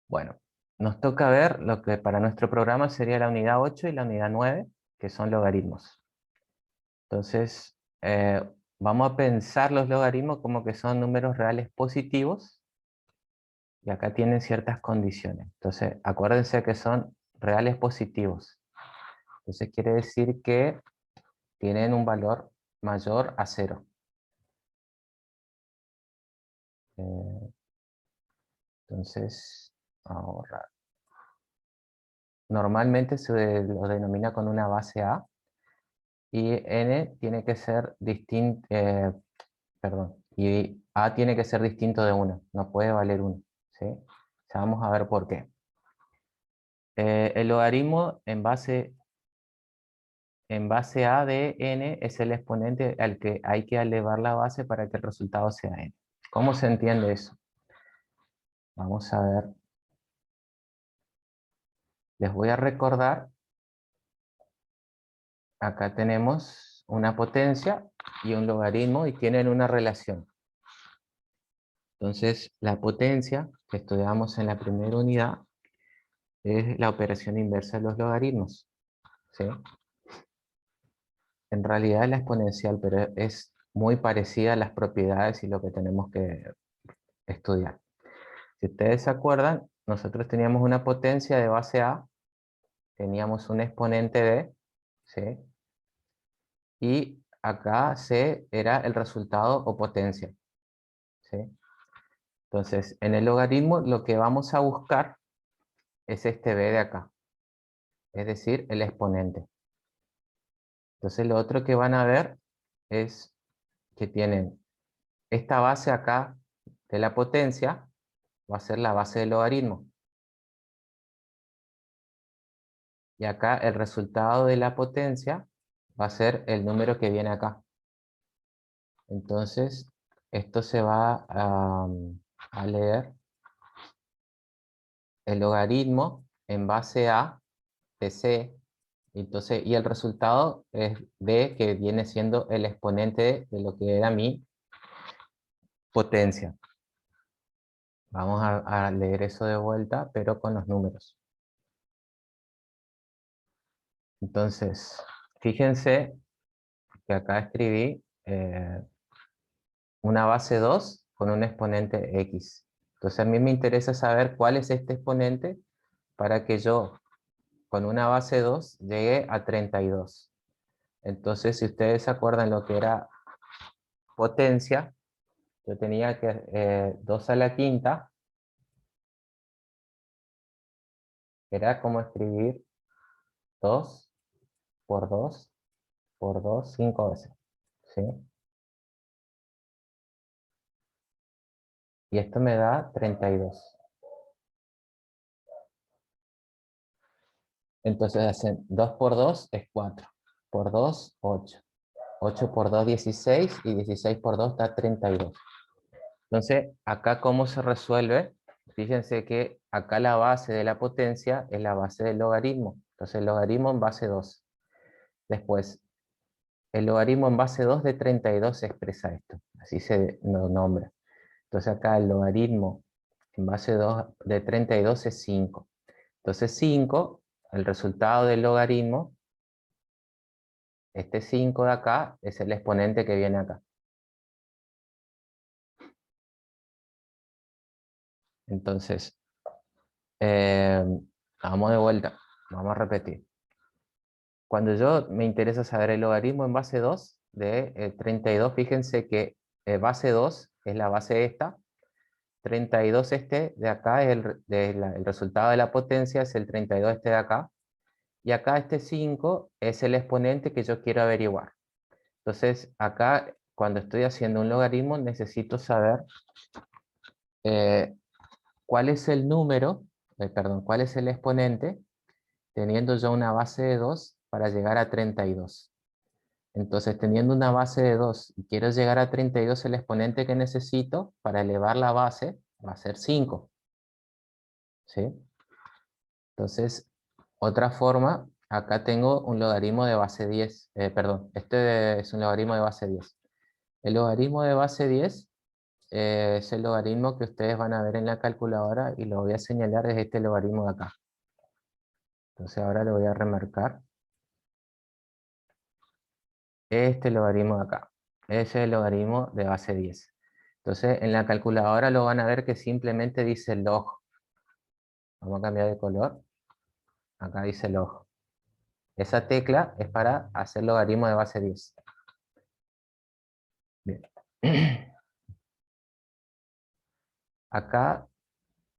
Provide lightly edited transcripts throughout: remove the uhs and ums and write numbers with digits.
Bueno, nos toca ver lo que para nuestro programa sería la unidad 8 y la unidad 9, que son logaritmos. Entonces, vamos a pensar los logaritmos como que son números reales positivos, y acá tienen ciertas condiciones. Entonces, acuérdense que son reales positivos. Entonces quiere decir que tienen un valor mayor a 0. Entonces, ahora, normalmente se lo denomina con una base A, y n tiene que ser distinto, y a tiene que ser distinto de 1, no puede valer 1, ¿sí? Ya vamos a ver por qué. El logaritmo en base a de n es el exponente al que hay que elevar la base para que el resultado sea n. ¿Cómo se entiende eso? Vamos a ver. Les voy a recordar, acá tenemos una potencia y un logaritmo y tienen una relación. Entonces, la potencia que estudiamos en la primera unidad es la operación inversa de los logaritmos, ¿sí? En realidad es la exponencial, pero es muy parecida a las propiedades y lo que tenemos que estudiar. Si ustedes se acuerdan, nosotros teníamos una potencia de base A, teníamos un exponente B, ¿sí? Y acá C era el resultado o potencia, ¿sí? Entonces, en el logaritmo lo que vamos a buscar es este B de acá, es decir, el exponente. Entonces, lo otro que van a ver es que tienen esta base acá de la potencia, va a ser la base del logaritmo. Y acá el resultado de la potencia va a ser el número que viene acá. Entonces, esto se va a leer el logaritmo en base a de C, entonces, y el resultado es B, que viene siendo el exponente de lo que era mi potencia. Vamos a leer eso de vuelta, pero con los números. Entonces, fíjense que acá escribí una base 2 con un exponente X. Entonces a mí me interesa saber cuál es este exponente para que yo con una base 2 llegue a 32. Entonces, si ustedes se acuerdan lo que era potencia, yo tenía que 2 a la quinta, era como escribir 2 por 2 por 2, 5 veces, ¿sí? Y esto me da 32. Entonces hacen 2 por 2 es 4, por 2, 8. 8 por 2, 16, y 16 por 2 da 32. Entonces, acá cómo se resuelve, fíjense que acá la base de la potencia es la base del logaritmo. Entonces, el logaritmo en base 2. Después, el logaritmo en base 2 de 32 se expresa esto, así se lo nombra. Entonces, acá el logaritmo en base 2 de 32 es 5. Entonces, 5, el resultado del logaritmo, este 5 de acá, es el exponente que viene acá. Entonces, Eh, vamos de vuelta, vamos a repetir. Cuando yo me interesa saber el logaritmo en base 2 de 32, fíjense que base 2 es la base esta, 32 este de acá es el resultado de la potencia, es el 32 este de acá, y acá este 5 es el exponente que yo quiero averiguar. Entonces acá, cuando estoy haciendo un logaritmo, necesito saber eh, cuál es el número, cuál es el exponente teniendo yo una base de 2 para llegar a 32. Entonces, teniendo una base de 2 y quiero llegar a 32, el exponente que necesito para elevar la base va a ser 5. ¿Sí? Entonces, otra forma, acá tengo un logaritmo de base 10. Este es un logaritmo de base 10. El logaritmo de base 10 ese logaritmo que ustedes van a ver en la calculadora y lo voy a señalar es este logaritmo de acá. Entonces ahora lo voy a remarcar. Este logaritmo de acá. Ese es el logaritmo de base 10. Entonces en la calculadora lo van a ver que simplemente dice log. Vamos a cambiar de color. Acá dice log. Esa tecla es para hacer logaritmo de base 10. Bien. Acá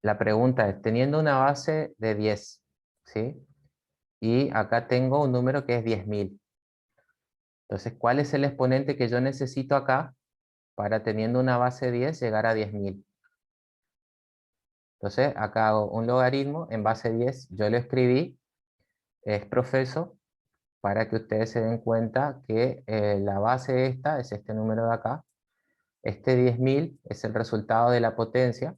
la pregunta es, teniendo una base de 10, ¿sí? Y acá tengo un número que es 10.000. Entonces, ¿cuál es el exponente que yo necesito acá para, teniendo una base 10, llegar a 10.000? Entonces, acá hago un logaritmo en base 10. Yo lo escribí, es profeso, para que ustedes se den cuenta que la base esta es este número de acá. Este 10.000 es el resultado de la potencia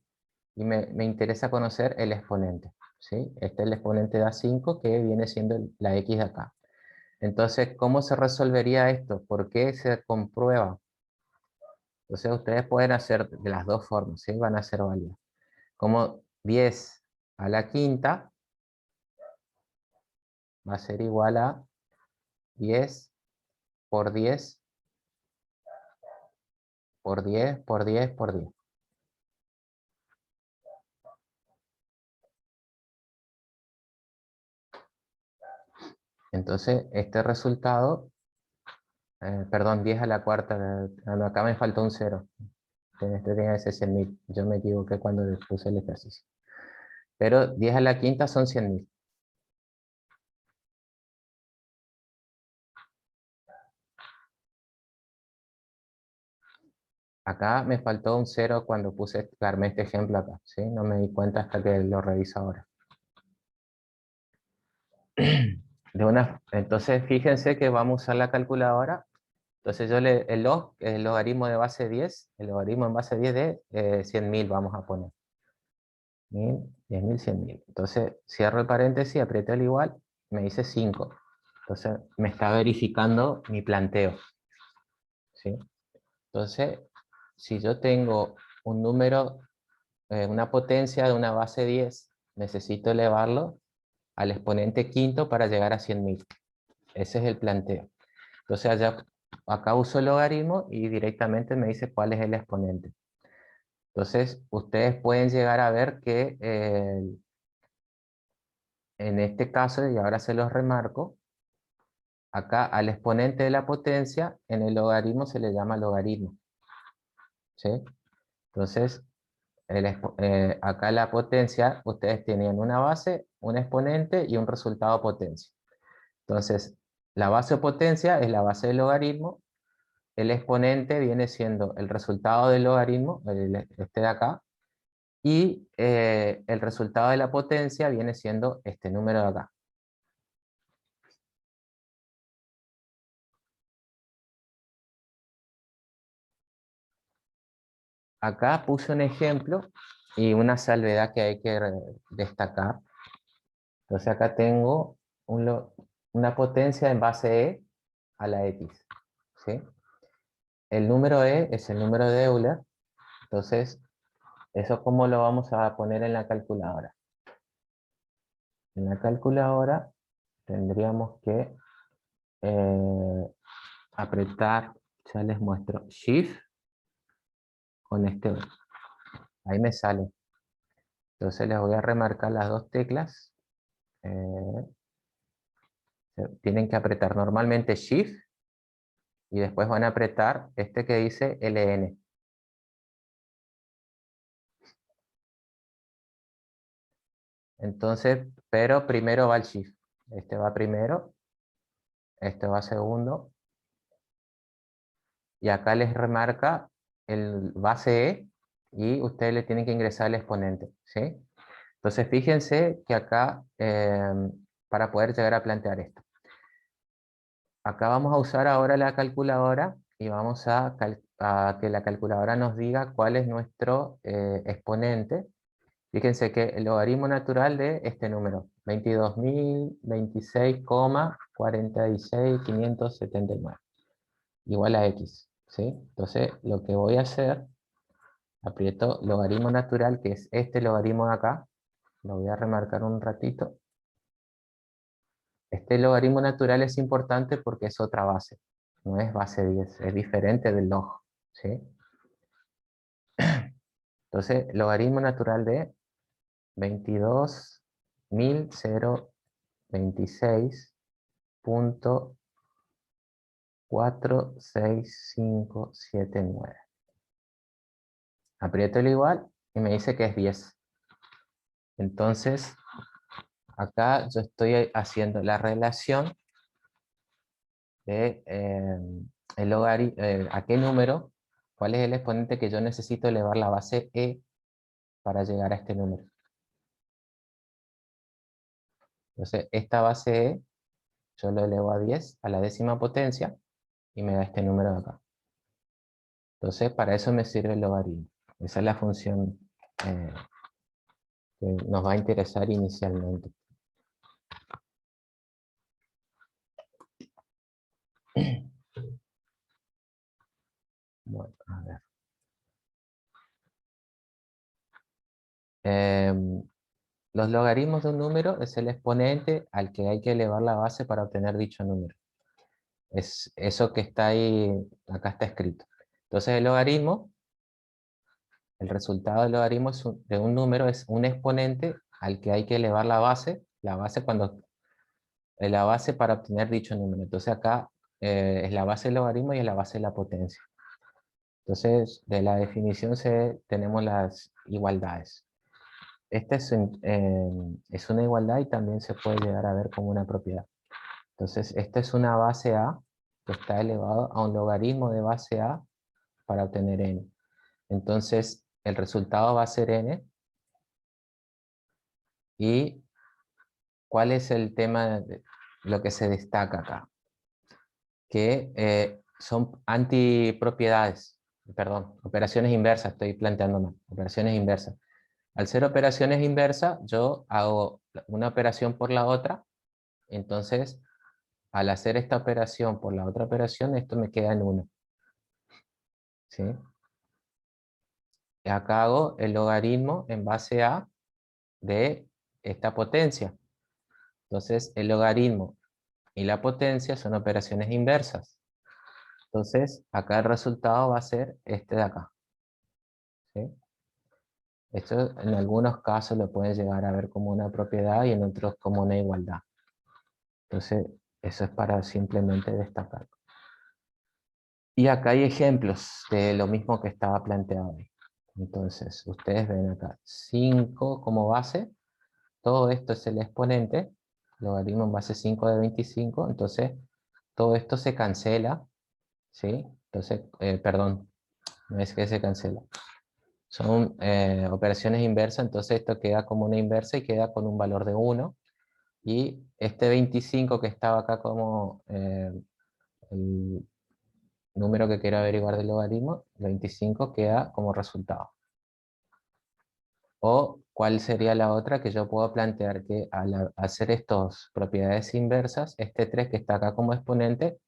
y me interesa conocer el exponente, ¿sí? Este es el exponente de A5 que viene siendo la X de acá. Entonces, ¿cómo se resolvería esto? ¿Por qué se comprueba? Entonces, ustedes pueden hacer de las dos formas, ¿sí? Van a ser válidas. Como 10 a la quinta va a ser igual a 10 por 10 por 10 por 10 por 10. Entonces, este resultado, perdón, 10 a la cuarta, no, acá me faltó un 0. Este tenía ese 100.000. Yo me equivoqué cuando le puse el ejercicio. Pero 10 a la quinta son 100.000. Acá me faltó un 0 cuando armé este ejemplo acá, ¿sí? No me di cuenta hasta que lo reviso ahora. Entonces, fíjense que vamos a usar la calculadora. Entonces, el log, el logaritmo de base 10, el logaritmo en base 10 de 100.000 vamos a poner. 10.000, 100.000. Entonces, cierro el paréntesis, aprieto el igual, me dice 5. Entonces, me está verificando mi planteo, ¿sí? Entonces, si yo tengo un número, una potencia de una base 10, necesito elevarlo al exponente quinto para llegar a 100.000. Ese es el planteo. Entonces acá uso el logaritmo y directamente me dice cuál es el exponente. Entonces ustedes pueden llegar a ver que en este caso, y ahora se los remarco, acá al exponente de la potencia en el logaritmo se le llama logaritmo, ¿sí? Entonces acá la potencia, ustedes tenían una base, un exponente y un resultado potencia. Entonces, la base o potencia es la base del logaritmo, el exponente viene siendo el resultado del logaritmo, este de acá, y el resultado de la potencia viene siendo este número de acá. Acá puse un ejemplo y una salvedad que hay que destacar. Entonces acá tengo una potencia en base E a la X, ¿sí? El número E es el número de Euler, entonces, ¿eso cómo lo vamos a poner en la calculadora? En la calculadora tendríamos que apretar, ya les muestro, Shift con este, ahí me sale. Entonces les voy a remarcar las dos teclas. Tienen que apretar normalmente Shift y después van a apretar este que dice LN. Entonces, pero primero va el Shift. Este va primero, este va segundo. Y acá les remarca el base E y ustedes le tienen que ingresar el exponente, ¿sí? Entonces fíjense que acá, para poder llegar a plantear esto, acá vamos a usar ahora la calculadora y vamos a que la calculadora nos diga cuál es nuestro exponente. Fíjense que el logaritmo natural de este número, 22.026,46.579, igual a X, ¿sí? Entonces lo que voy a hacer aprieto logaritmo natural, que es este logaritmo de acá, lo voy a remarcar un ratito. Este logaritmo natural es importante porque es otra base, no es base 10, es diferente del log, ¿sí? Entonces, logaritmo natural de 22.026.46579. Aprieto el igual y me dice que es 10. Entonces, acá yo estoy haciendo la relación de el a qué número, cuál es el exponente que yo necesito elevar la base e para llegar a este número. Entonces, esta base e yo lo elevo a 10 a la décima potencia y me da este número de acá. Entonces, para eso me sirve el logaritmo. Esa es la función eh, que nos va a interesar inicialmente. Bueno, a ver. Los logaritmos de un número es el exponente al que hay que elevar la base para obtener dicho número. Es eso que está ahí, acá está escrito. Entonces el resultado del logaritmo de un número es un exponente al que hay que elevar la base la base para obtener dicho número. Entonces acá es la base del logaritmo y es la base de la potencia. Entonces de la definición tenemos las igualdades. Esta es una igualdad y también se puede llegar a ver como una propiedad. Entonces esta es una base A que está elevado a un logaritmo de base A para obtener n. Entonces el resultado va a ser n. ¿Y cuál es el tema de lo que se destaca acá? Que son antipropiedades, perdón, operaciones inversas, estoy planteando mal, operaciones inversas. Al ser operaciones inversas, yo hago una operación por la otra, entonces al hacer esta operación por la otra operación, esto me queda en 1. ¿Sí? Y acá hago el logaritmo en base a de esta potencia. Entonces el logaritmo y la potencia son operaciones inversas. Entonces acá el resultado va a ser este de acá. ¿Sí? Esto en algunos casos lo pueden llegar a ver como una propiedad y en otros como una igualdad. Entonces eso es para simplemente destacar. Y acá hay ejemplos de lo mismo que estaba planteado ahí. Entonces, ustedes ven acá 5 como base, todo esto es el exponente, logaritmo en base 5 de 25, entonces todo esto se cancela, ¿sí? Entonces, perdón, no es que se cancela. Son operaciones inversas, entonces esto queda como una inversa y queda con un valor de 1. Y este 25 que estaba acá como el número que quiero averiguar del logaritmo, 25 queda como resultado. O cuál sería la otra que yo puedo plantear que al hacer estas propiedades inversas, este 3 que está acá como exponente,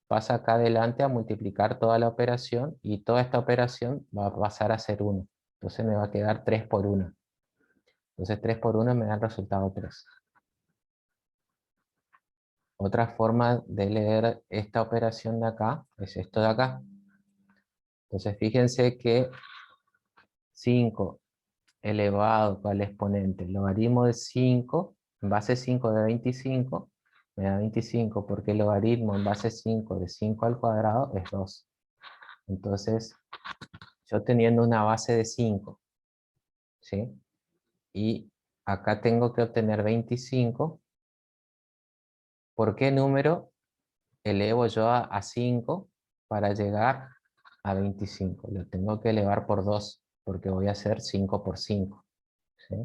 pasa acá adelante a multiplicar toda la operación y toda esta operación va a pasar a ser 1. Entonces me va a quedar 3 por 1. Entonces 3 por 1 me da el resultado 3. Otra forma de leer esta operación de acá es esto de acá. Entonces fíjense que 5 elevado al exponente, el logaritmo de 5, en base 5 de 25, me da 25 porque el logaritmo en base 5 de 5 al cuadrado es 2. Entonces, yo teniendo una base de 5, ¿sí? Y acá tengo que obtener 25, ¿por qué número elevo yo a 5 para llegar a 25? Lo tengo que elevar por 2, porque voy a hacer 5 por 5, ¿sí?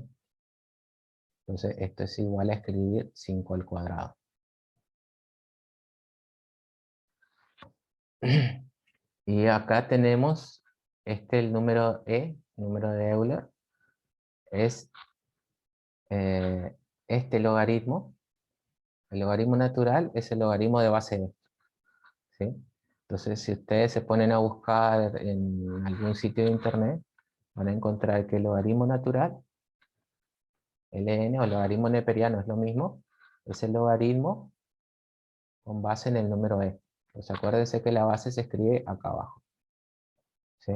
Entonces esto es igual a escribir 5 al cuadrado. Y acá tenemos el número E, número de Euler, es este logaritmo. El logaritmo natural es el logaritmo de base E. ¿Sí? Entonces, si ustedes se ponen a buscar en algún sitio de internet, van a encontrar que el logaritmo natural, ln o logaritmo neperiano es lo mismo, es el logaritmo con base en el número e. Pues acuérdense que la base se escribe acá abajo, ¿sí?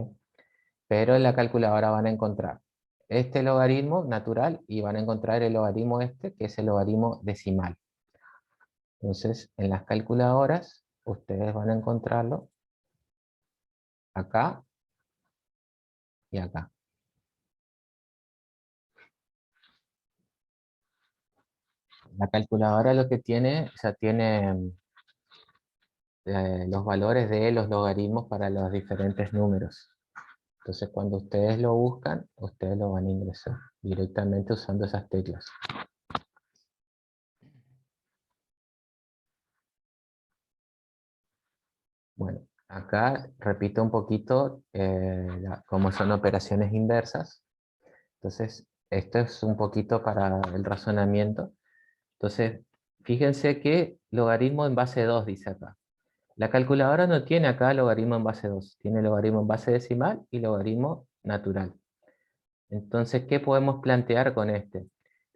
Pero en la calculadora van a encontrar este logaritmo natural y van a encontrar el logaritmo este, que es el logaritmo decimal. Entonces, en las calculadoras, ustedes van a encontrarlo acá y acá. La calculadora lo que tiene, ya tiene los valores de los logaritmos para los diferentes números. Entonces, cuando ustedes lo buscan, ustedes lo van a ingresar directamente usando esas teclas. Bueno, acá repito un poquito cómo son operaciones inversas. Entonces, esto es un poquito para el razonamiento. Entonces, fíjense que logaritmo en base 2 dice acá. La calculadora no tiene acá logaritmo en base 2, tiene logaritmo en base decimal y logaritmo natural. Entonces, ¿qué podemos plantear con este?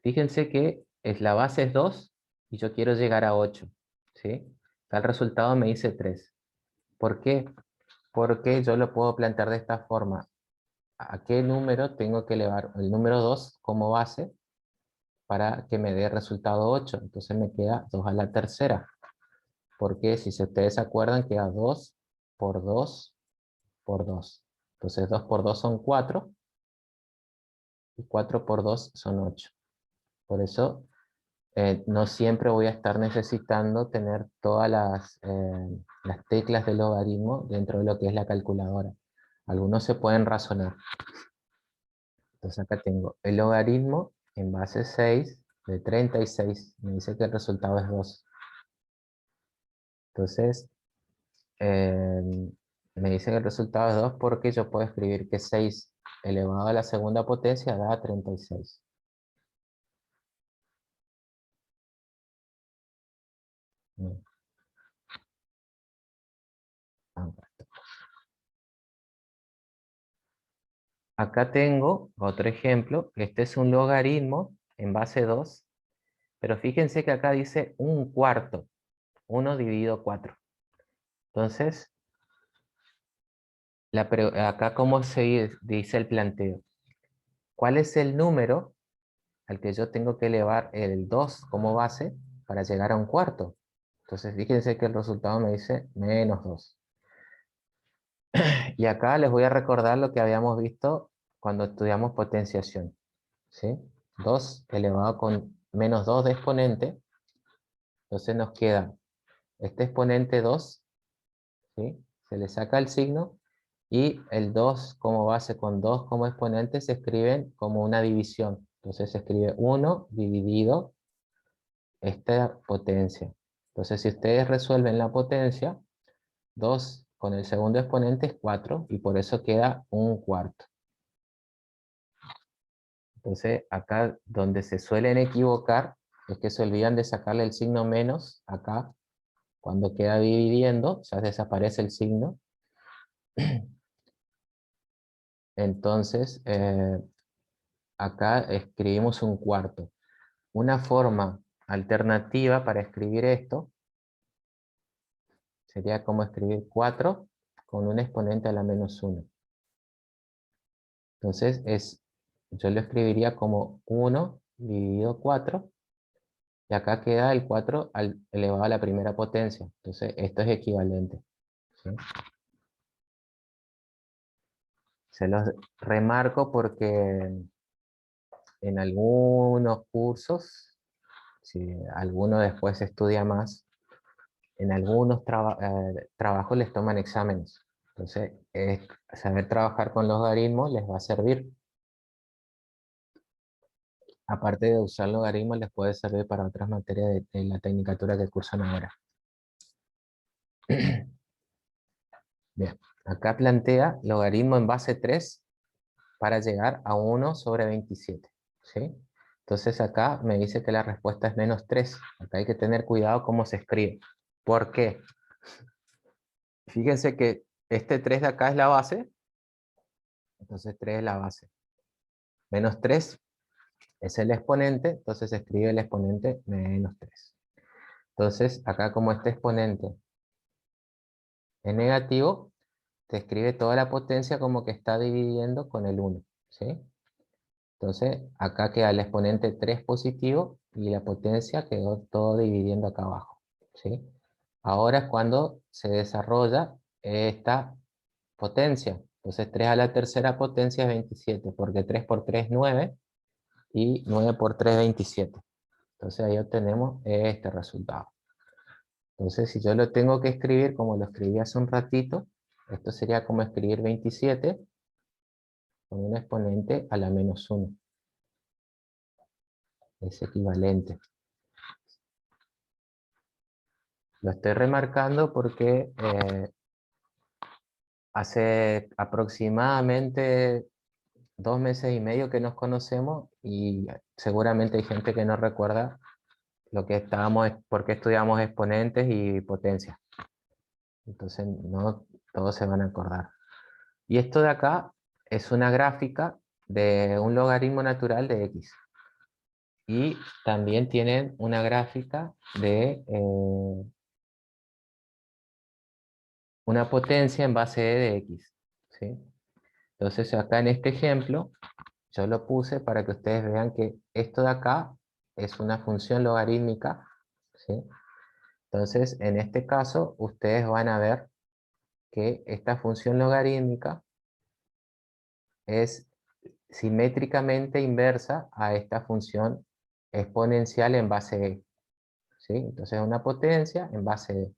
Fíjense que la base es 2 y yo quiero llegar a 8, ¿sí? Acá el resultado me dice 3. ¿Por qué? Porque yo lo puedo plantear de esta forma. ¿A qué número tengo que elevar el número 2 como base para que me dé resultado 8? Entonces me queda 2 a la tercera. Porque si ustedes se acuerdan, queda 2 por 2 por 2. Entonces 2 por 2 son 4 y 4 por 2 son 8. Por eso no siempre voy a estar necesitando tener todas las teclas del logaritmo dentro de lo que es la calculadora. Algunos se pueden razonar. Entonces acá tengo el logaritmo en base 6 de 36. Me dice que el resultado es 2. Entonces, eh, me dice que el resultado es 2 porque yo puedo escribir que 6 elevado a la segunda potencia da 36. Bien. Acá tengo otro ejemplo. Este es un logaritmo en base 2, pero fíjense que acá dice 1/4, 1 dividido 4. Entonces, acá cómo se dice el planteo. ¿Cuál es el número al que yo tengo que elevar el 2 como base para llegar a 1/4? Entonces, fíjense que el resultado me dice -2. Y acá les voy a recordar lo que habíamos visto cuando estudiamos potenciación, ¿sí? 2 elevado con -2 de exponente. Entonces nos queda este exponente 2, ¿sí? Se le saca el signo y el 2 como base con 2 como exponente se escriben como una división. Entonces se escribe 1 dividido esta potencia. Entonces si ustedes resuelven la potencia, 2 con el segundo exponente es 4 y por eso queda 1/4. Entonces acá donde se suelen equivocar es que se olvidan de sacarle el signo menos acá. Cuando queda dividiendo, ya desaparece el signo. Entonces, acá escribimos 1/4. Una forma alternativa para escribir esto sería como escribir 4 con un exponente a la -1. Entonces, yo lo escribiría como 1 dividido 4, y acá queda el 4 elevado a la primera potencia. Entonces, esto es equivalente, ¿sí? Se los remarco porque en algunos cursos, si alguno después estudia más, en algunos trabajos les toman exámenes. Entonces, saber trabajar con los logaritmos les va a servir. Aparte de usar logaritmos, les puede servir para otras materias de la tecnicatura que cursan ahora. Bien, acá plantea logaritmo en base 3 para llegar a 1 sobre 27. ¿Sí? Entonces acá me dice que la respuesta es -3. Acá hay que tener cuidado cómo se escribe. ¿Por qué? Fíjense que este 3 de acá es la base, Entonces 3 es la base. Menos 3 es el exponente, entonces se escribe el exponente menos 3. Entonces, acá como este exponente es negativo, te escribe toda la potencia como que está dividiendo con el 1, ¿sí? Entonces, acá queda el exponente 3 positivo y la potencia quedó todo dividiendo acá abajo, ¿sí? Ahora es cuando se desarrolla esta potencia. Entonces, 3 a la tercera potencia es 27, porque 3 por 3 es 9 y 9 por 3 es 27. Entonces, ahí obtenemos este resultado. Entonces, si yo lo tengo que escribir como lo escribí hace un ratito, esto sería como escribir 27 con un exponente a la menos 1. Es equivalente. Lo estoy remarcando porque hace aproximadamente 2 meses y medio que nos conocemos y seguramente hay gente que no recuerda lo que estábamos, por qué estudiamos exponentes y potencias. Entonces no todos se van a acordar. Y esto de acá es una gráfica de un logaritmo natural de x. Y también tienen una gráfica de una potencia en base de x, ¿sí? Entonces acá en este ejemplo yo lo puse para que ustedes vean que esto de acá es una función logarítmica, ¿sí? Entonces en este caso ustedes van a ver que esta función logarítmica es simétricamente inversa a esta función exponencial en base de, ¿sí? Entonces es una potencia en base de.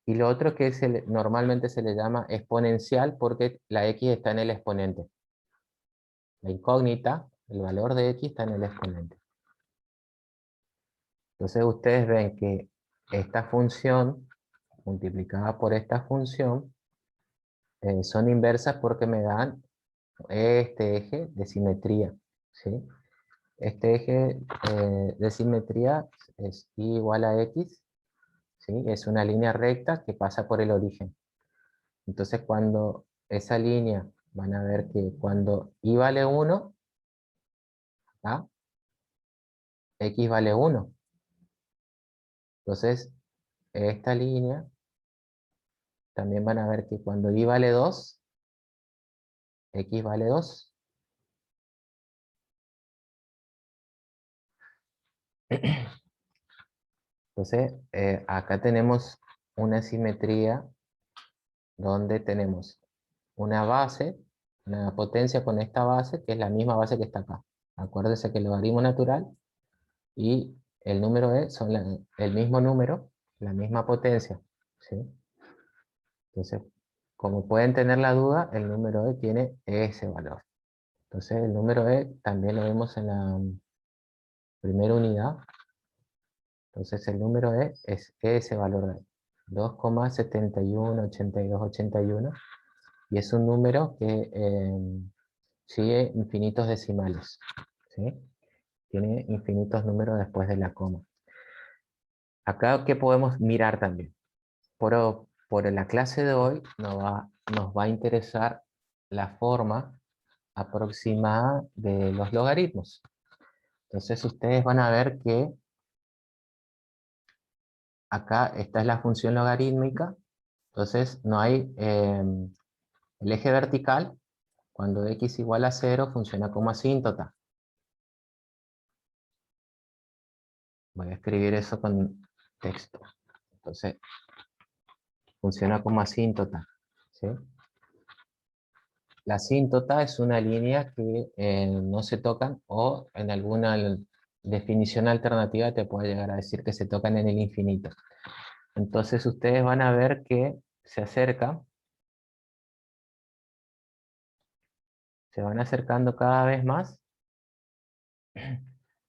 Y lo otro que normalmente se le llama exponencial porque la x está en el exponente. La incógnita, el valor de x está en el exponente. Entonces ustedes ven que esta función multiplicada por esta función son inversas porque me dan este eje de simetría, ¿sí? Este eje de simetría es y igual a x, ¿sí? Es una línea recta que pasa por el origen. Entonces cuando esa línea, van a ver que cuando y vale 1, ¿ah? X vale 1. Entonces esta línea, también van a ver que cuando y vale 2, X vale 2. Entonces acá tenemos una simetría donde tenemos una base, una potencia con esta base, que es la misma base que está acá. Acuérdense que el logaritmo natural y el número e son el mismo número, la misma potencia, ¿sí? Entonces, como pueden tener la duda, el número e tiene ese valor. Entonces, el número e también lo vemos en la primera unidad. Entonces, el número e es ese valor de 2,718281, y es un número que sigue infinitos decimales, ¿sí? Tiene infinitos números después de la coma. Acá, ¿qué podemos mirar también? Por la clase de hoy nos va a interesar la forma aproximada de los logaritmos. Entonces ustedes van a ver que acá esta es la función logarítmica. Entonces no hay el eje vertical. Cuando x igual a 0 funciona como asíntota. Voy a escribir eso con texto. Entonces funciona como asíntota, ¿sí? La asíntota es una línea que no se tocan, o en alguna definición alternativa te puede llegar a decir que se tocan en el infinito. Entonces ustedes van a ver que se acercan, se van acercando cada vez más.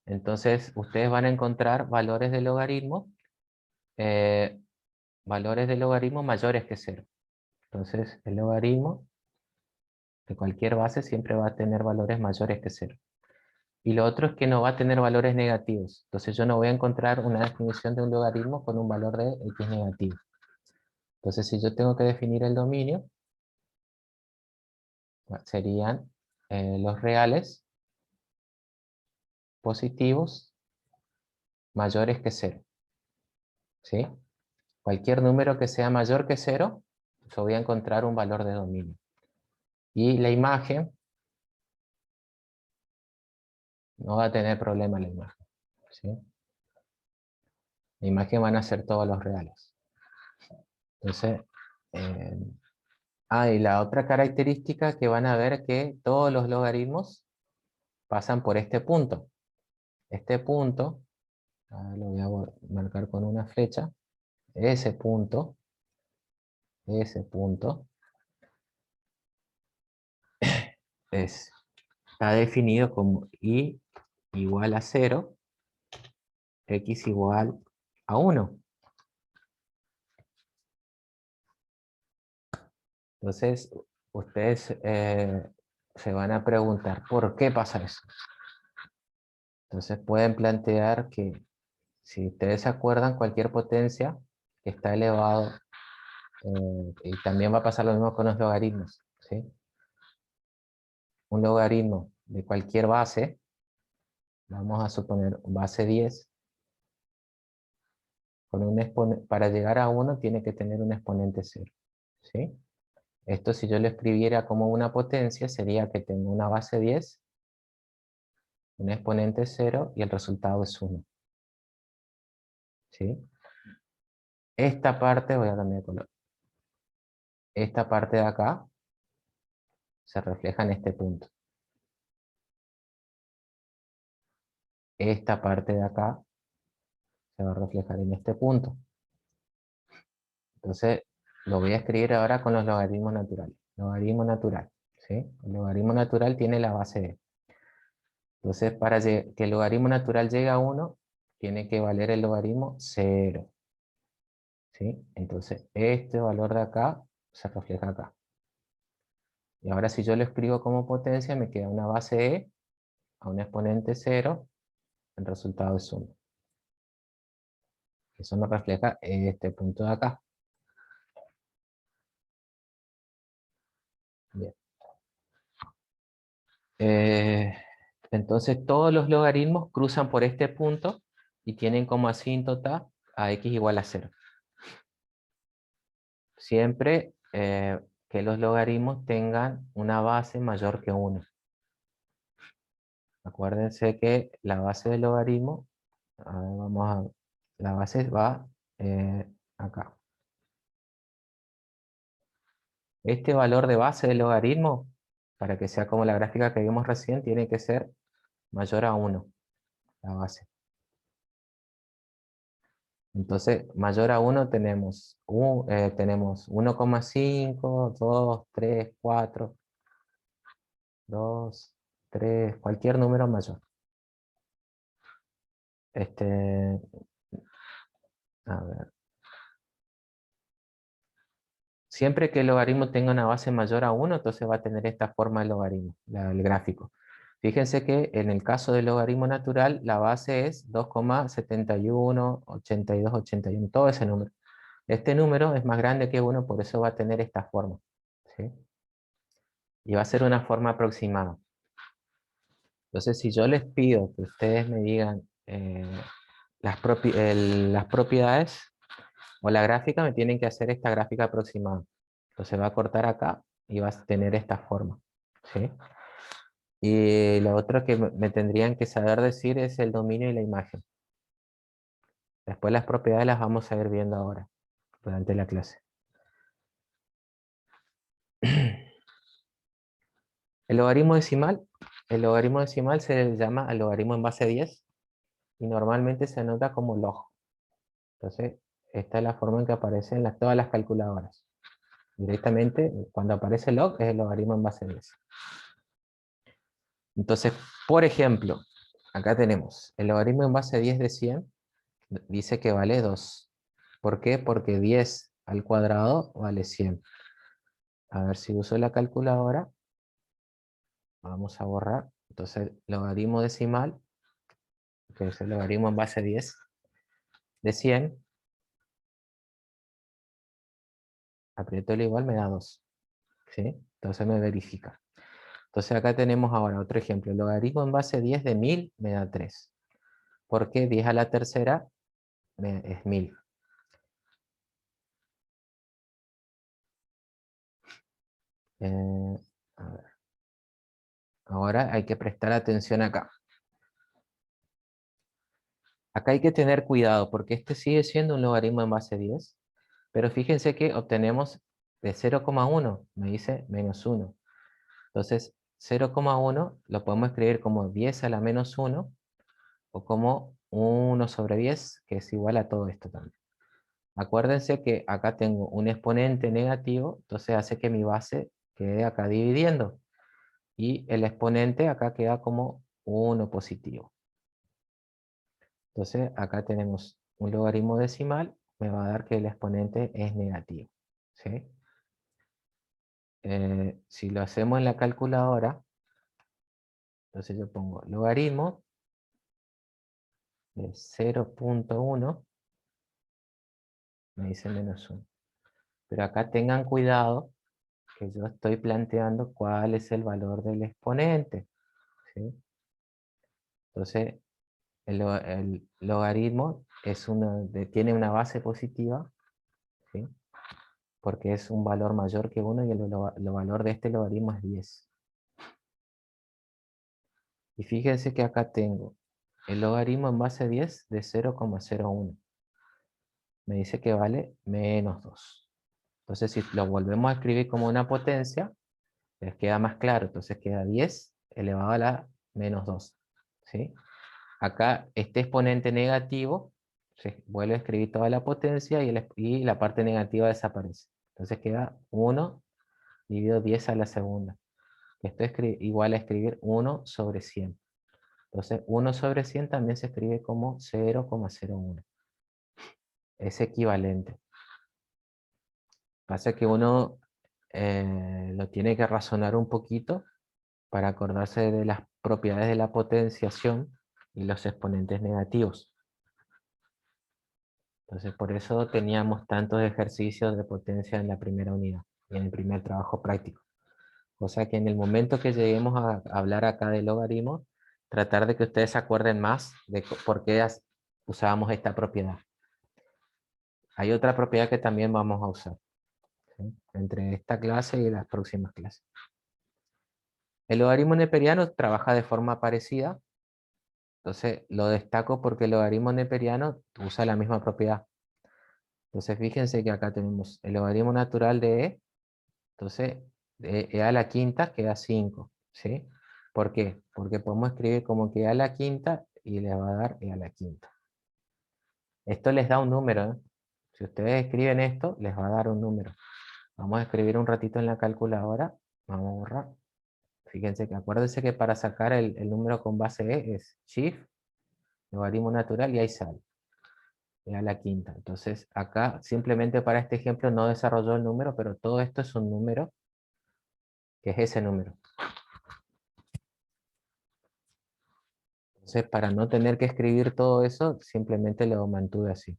Entonces ustedes van a encontrar eh, valores de logaritmo mayores que 0. Entonces el logaritmo de cualquier base siempre va a tener valores mayores que 0. Y lo otro es que no va a tener valores negativos. Entonces yo no voy a encontrar una definición de un logaritmo con un valor de x negativo. Entonces si yo tengo que definir el dominio, serían los reales positivos mayores que 0. ¿Sí? Cualquier número que sea mayor que 0, yo voy a encontrar un valor de dominio. Y la imagen, no va a tener problema la imagen. ¿Sí? La imagen van a ser todos los reales. Entonces, y la otra característica que van a ver que todos los logaritmos pasan por este punto. Este punto, lo voy a marcar con una flecha, ese punto, está definido como y igual a 0, x igual a 1. Entonces, ustedes se van a preguntar, ¿por qué pasa eso? Entonces pueden plantear que, si ustedes se acuerdan, cualquier potencia que está elevado, y también va a pasar lo mismo con los logaritmos, ¿sí? Un logaritmo de cualquier base, vamos a suponer base 10, para llegar a 1 tiene que tener un exponente 0, ¿sí? Esto, si yo lo escribiera como una potencia, sería que tengo una base 10, un exponente 0 y el resultado es 1. ¿Sí? Esta parte, voy a cambiar de color. Esta parte de acá se refleja en este punto. Esta parte de acá se va a reflejar en este punto. Entonces, lo voy a escribir ahora con los logaritmos naturales. Logaritmo natural, ¿sí? El logaritmo natural tiene la base de. Entonces, para que el logaritmo natural llegue a 1, tiene que valer el logaritmo 0. ¿Sí? Entonces, este valor de acá se refleja acá. Y ahora, si yo lo escribo como potencia, me queda una base e a un exponente 0, el resultado es 1. Eso nos refleja este punto de acá. Bien. Entonces todos los logaritmos cruzan por este punto y tienen como asíntota a x igual a 0. Siempre que los logaritmos tengan una base mayor que 1. Acuérdense que la base del logaritmo, la base va acá. Este valor de base del logaritmo, para que sea como la gráfica que vimos recién, tiene que ser mayor a 1, la base. Entonces, mayor a 1 tenemos 1,5, 2, 3, 4, 2, 3, cualquier número mayor. A ver. Siempre que el logaritmo tenga una base mayor a 1, entonces va a tener esta forma el logaritmo, el gráfico. Fíjense que en el caso del logaritmo natural, la base es 2,71, 82, 81, todo ese número. Este número es más grande que 1, por eso va a tener esta forma, ¿sí? Y va a ser una forma aproximada. Entonces, si yo les pido que ustedes me digan las propiedades o la gráfica, me tienen que hacer esta gráfica aproximada. Entonces va a cortar acá y va a tener esta forma, ¿sí? Y lo otro que me tendrían que saber decir es el dominio y la imagen. Después las propiedades las vamos a ir viendo ahora, durante la clase. El logaritmo decimal se le llama al logaritmo en base 10 y normalmente se anota como log. Entonces, esta es la forma en que aparece en todas las calculadoras. Directamente, cuando aparece log, es el logaritmo en base 10. Entonces, por ejemplo, acá tenemos el logaritmo en base 10 de 100, dice que vale 2. ¿Por qué? Porque 10 al cuadrado vale 100. A ver si uso la calculadora. Vamos a borrar. Entonces, logaritmo decimal, que es el logaritmo en base 10 de 100, aprieto el igual, me da 2. ¿Sí? Entonces me verifica. Entonces acá tenemos ahora otro ejemplo. El logaritmo en base 10 de 1000 me da 3. Porque 10 a la tercera es 1000. Eh, a ver. Ahora hay que prestar atención acá. Acá hay que tener cuidado porque este sigue siendo un logaritmo en base 10. Pero fíjense que obtenemos de 0,1, me dice menos 1. Entonces 0,1 lo podemos escribir como 10 a la menos 1 o como 1 sobre 10, que es igual a todo esto también. Acuérdense que acá tengo un exponente negativo, entonces hace que mi base quede acá dividiendo. Y el exponente acá queda como 1 positivo. Entonces acá tenemos un logaritmo decimal, me va a dar que el exponente es negativo. ¿Sí? Si lo hacemos en la calculadora, entonces yo pongo logaritmo de 0,1, me dice menos 1. Pero acá tengan cuidado que yo estoy planteando cuál es el valor del exponente. ¿Sí? Entonces, el logaritmo tiene una base positiva, ¿sí? Porque es un valor mayor que 1 y el valor de este logaritmo es 10. Y fíjense que acá tengo el logaritmo en base 10 de 0,01. Me dice que vale menos 2. Entonces, si lo volvemos a escribir como una potencia, les queda más claro. Entonces queda 10 elevado a la menos 2. ¿Sí? Acá este exponente negativo, se vuelve a escribir toda la potencia y la parte negativa desaparece. Entonces queda 1 dividido 10 a la segunda. Esto es igual a escribir 1 sobre 100. Entonces 1 sobre 100 también se escribe como 0,01. Es equivalente. Pasa que uno lo tiene que razonar un poquito para acordarse de las propiedades de la potenciación y los exponentes negativos. Entonces por eso teníamos tantos ejercicios de potencia en la primera unidad y en el primer trabajo práctico. O sea que en el momento que lleguemos a hablar acá de logaritmos, tratar de que ustedes se acuerden más de por qué usábamos esta propiedad. Hay otra propiedad que también vamos a usar, ¿sí? Entre esta clase y las próximas clases. El logaritmo neperiano trabaja de forma parecida. Entonces lo destaco porque el logaritmo neperiano usa la misma propiedad. Entonces fíjense que acá tenemos el logaritmo natural de e. Entonces e a la quinta queda 5. ¿Sí? ¿Por qué? Porque podemos escribir como que e a la quinta y le va a dar e a la quinta. Esto les da un número, ¿eh? Si ustedes escriben esto, les va a dar un número. Vamos a escribir un ratito en la calculadora. Vamos a borrar. Fíjense que acuérdense que para sacar el número con base e es shift, logaritmo natural y ahí sale. E a la quinta. Entonces acá simplemente para este ejemplo no desarrolló el número, pero todo esto es un número que es ese número. Entonces, para no tener que escribir todo eso, simplemente lo mantuve así.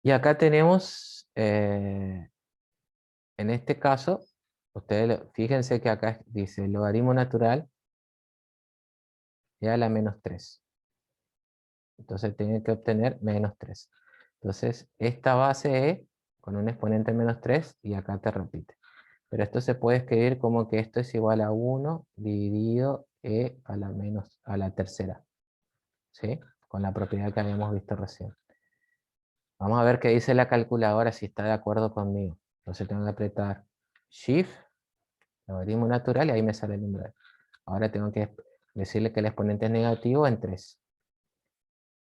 Y acá tenemos, en este caso, ustedes fíjense que acá dice el logaritmo natural e a la menos 3. Entonces tienen que obtener menos 3. Entonces, esta base es con un exponente menos 3 y acá te repite. Pero esto se puede escribir como que esto es igual a 1 dividido e a la tercera. ¿Sí? Con la propiedad que habíamos visto recién. Vamos a ver qué dice la calculadora si está de acuerdo conmigo. Entonces tengo que apretar Shift, logaritmo natural, y ahí me sale el umbral. Ahora tengo que decirle que el exponente es negativo en 3.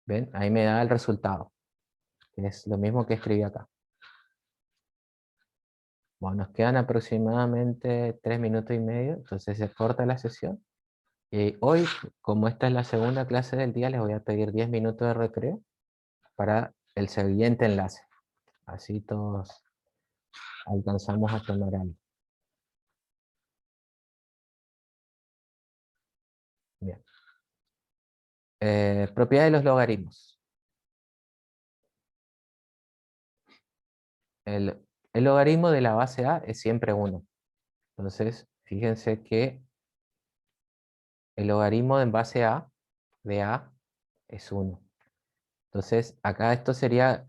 ¿Ven? Ahí me da el resultado, que es lo mismo que escribí acá. Bueno, nos quedan aproximadamente 3 minutos y medio, entonces se corta la sesión. Y hoy, como esta es la segunda clase del día, les voy a pedir 10 minutos de recreo para el siguiente enlace. Así todos alcanzamos a tomar algo. Bien. Propiedad de los logaritmos. El logaritmo de la base A es siempre 1. Entonces, fíjense que el logaritmo en base a de a es 1. Entonces, acá esto sería,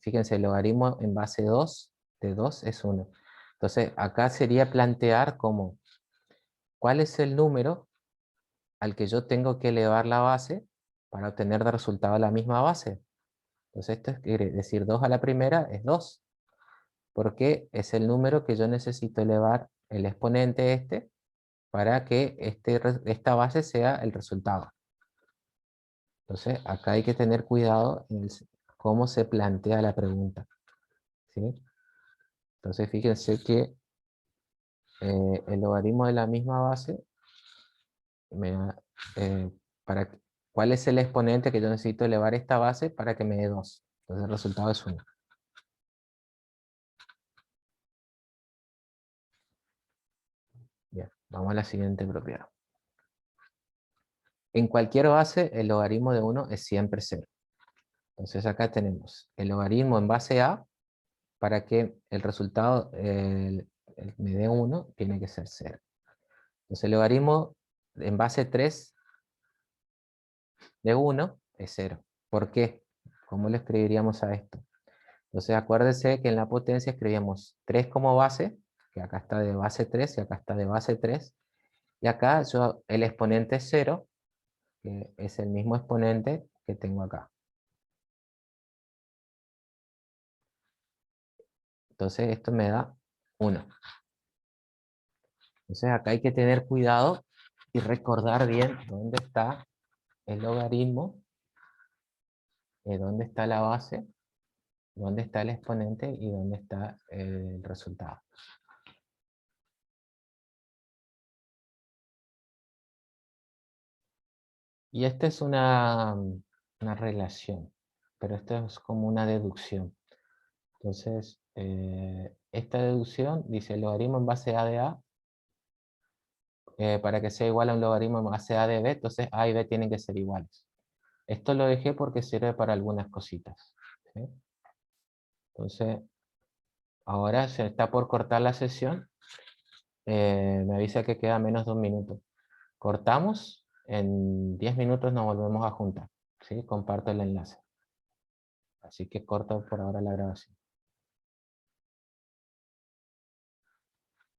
fíjense, el logaritmo en base 2 de 2 es 1. Entonces, acá sería plantear como, ¿cuál es el número al que yo tengo que elevar la base para obtener de resultado la misma base? Entonces, esto quiere decir 2 a la primera es 2, porque es el número que yo necesito elevar el exponente este para que esta base sea el resultado. Entonces, acá hay que tener cuidado en cómo se plantea la pregunta, ¿sí? Entonces, fíjense que el logaritmo de la misma base, me da, para, ¿cuál es el exponente que yo necesito elevar esta base para que me dé 2? Entonces, el resultado es 1. Bien, vamos a la siguiente propiedad. En cualquier base, el logaritmo de 1 es siempre 0. Entonces, acá tenemos el logaritmo en base a, para que el resultado me dé 1, tiene que ser 0. Entonces el logaritmo en base 3 de 1 es 0. ¿Por qué? ¿Cómo lo escribiríamos a esto? Entonces acuérdense que en la potencia escribíamos 3 como base, que acá está de base 3 y acá está de base 3. Y acá el exponente es 0, que es el mismo exponente que tengo acá. Entonces esto me da 1. Entonces acá hay que tener cuidado y recordar bien dónde está el logaritmo, dónde está la base, dónde está el exponente y dónde está el resultado. Y esta es una relación, pero esto es como una deducción. Entonces, esta deducción dice el logaritmo en base a de a, para que sea igual a un logaritmo en base a de b, entonces a y b tienen que ser iguales. Esto lo dejé porque sirve para algunas cositas, ¿sí? Entonces, ahora se está por cortar la sesión. Me avisa que queda menos de 1 minuto. Cortamos, en 10 minutos nos volvemos a juntar, ¿sí? Comparto el enlace. Así que corto por ahora la grabación.